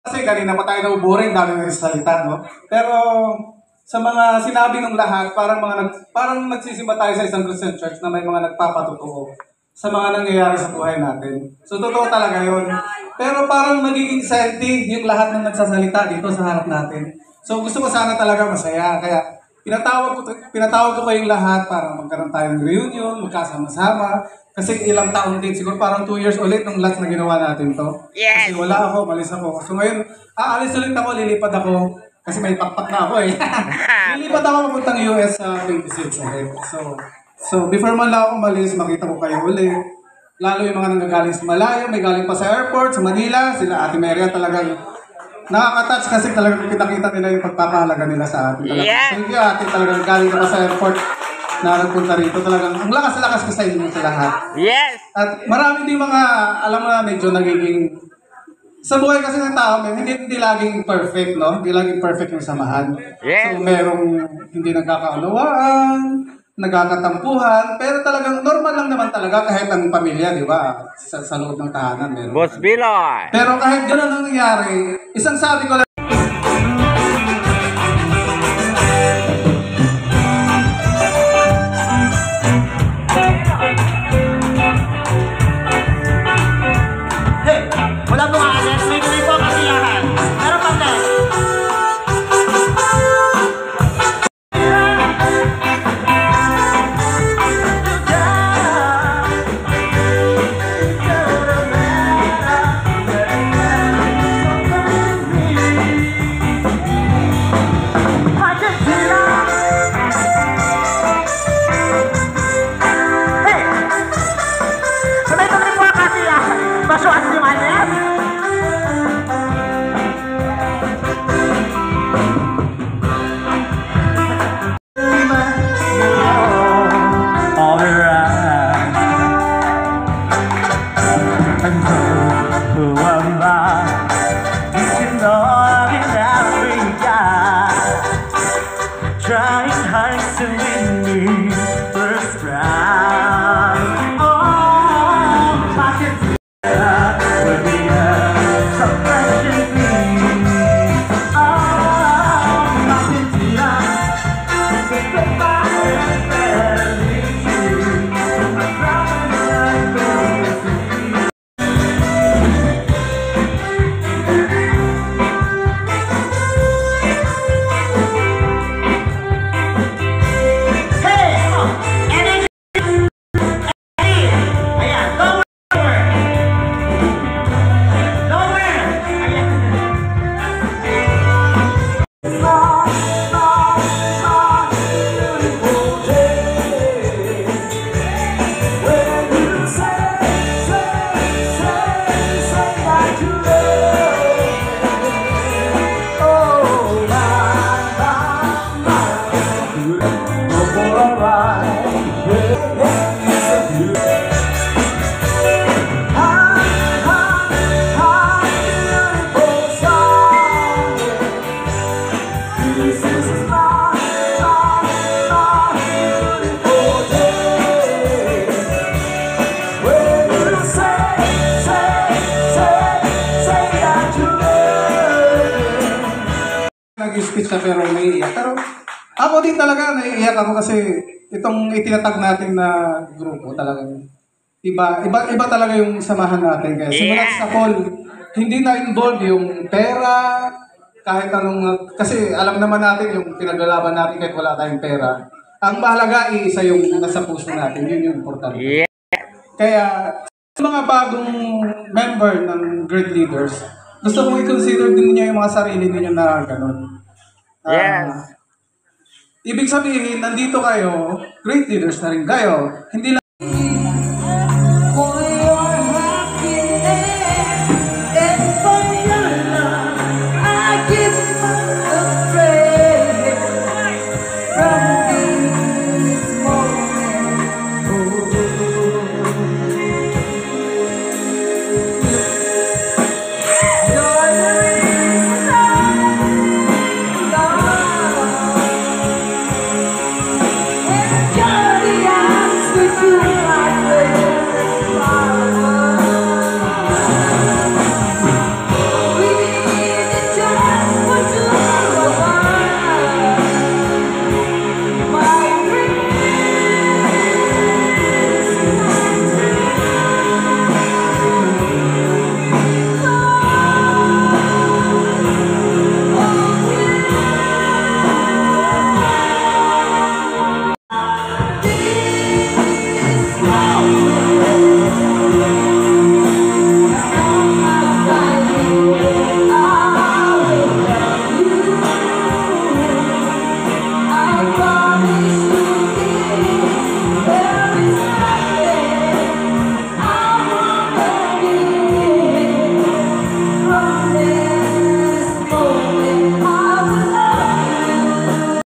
Kasi kanina pa tayo nabuboring, dami ng salita, no? Pero sa mga sinabi ng lahat, parang nagsisimba tayo sa isang Christian church na may mga nagpapatotoo sa mga nangyayari sa buhay natin. So, totoo talaga yun. Pero parang magiging senti yung lahat ng nagsasalita dito sa harap natin. So, gusto ko sana talaga masaya. Kaya, pinatawag ko kayong lahat para magkaroon tayo ng reunion, magkasama-sama. Kasi ilang taon din, siguro parang 2 years ulit nung last na ginawa natin to. Yes. Kasi wala ako, malis ako. So ngayon, aalis ulit ako, lilipad ako. Kasi may pakpak na ako eh. Lilipad ako papuntang US sa 26 ulit. So before man lang ako malis, makita ko kayo ulit. Lalo yung mga nanggagaling sa malayo, may galing pa sa airport, sa Manila. Sila Ate Maria talagang nakaka-touch kasi talagang kita-kita nila yung pagpapahalaga nila sa atin. Yeah. Thank you Ate, talagang galing ka pa sa airport na nagpunta rito. Talagang ang lakas-lakas ko sa inyo sa lahat. Yes! At marami din mga, alam mo na, medyo nagiging, sa buhay kasi ng tao, hindi laging perfect, no? Hindi laging perfect yung samahan. Yes. So, merong hindi nagkakaunawaan, nagkakatampuhan, pero talagang normal lang naman talaga kahit ang pamilya, di ba? Sa loob ng tahanan. Meron. Boss Biloy! Pero kahit gano'n ang nangyari, isang sabi ko lang, trying hard to win me first round. Oh, I can feel will be so fresh and clean. Oh, I can feel nag-speech na pero naiiyak. Pero ako din talaga naiiyak ako kasi itong itinatag natin na grupo talagang iba talaga yung samahan natin. Kaya simulat sa call, hindi na involved yung pera, kahit anong, kasi alam naman natin yung pinaglalaban natin kahit wala tayong pera. Ang mahalaga isa yung nasa puso natin, yun yung importante. Yeah. Kaya sa mga bagong member ng Great Leaders, gusto kong i-consider din niyo yung mga sarili niyo na gano'n. Yes. Ibig sabihin, nandito kayo, great leaders na rin kayo. Hindi lang